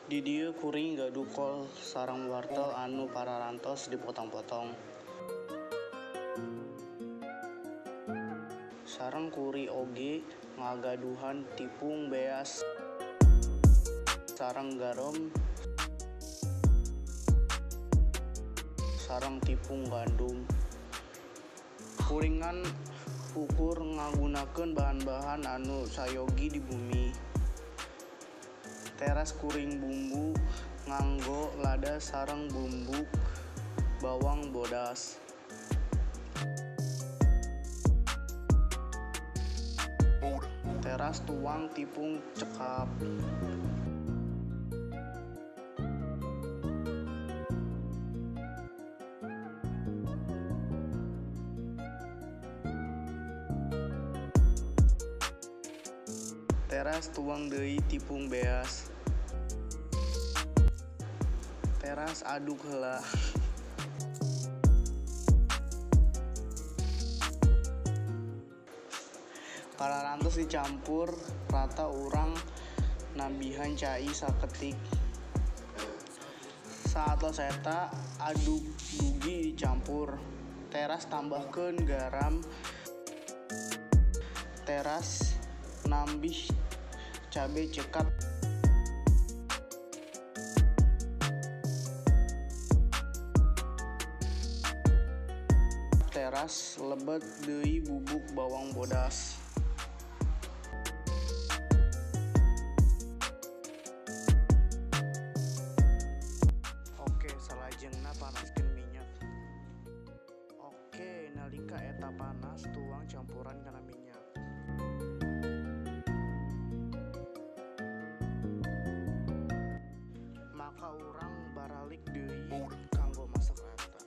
Di dieu kuring gaduh kol sareng wortel anu pararantos dipotong-potong. Sareng kuri oge ngagaduhan tepung beas sareng garam sareng tepung gandum. Kuringan ukur ngagunakeun bahan-bahan anu sayogi di bumi. Teras kuring bumbu nganggo lada sareng bumbu bawang bodas. Teras tuang tepung cekap. Teras tuang deui tepung beas. Teras aduk heula. Pararantos dicampur rata urang nambihan cai saketik. Saatlos eta aduk dugi dicampur. Teras tambahkeun garam. Teras nambih cabe cekat. Teras lebet deui bubuk bawang bodas. Oke, salajengna panaskeun minyak. Oke, nalika eta panas tuang campuran kana minyak. Maka urang baralik deui kanggo masak rata.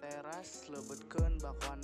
Teras lebetkeun bakwan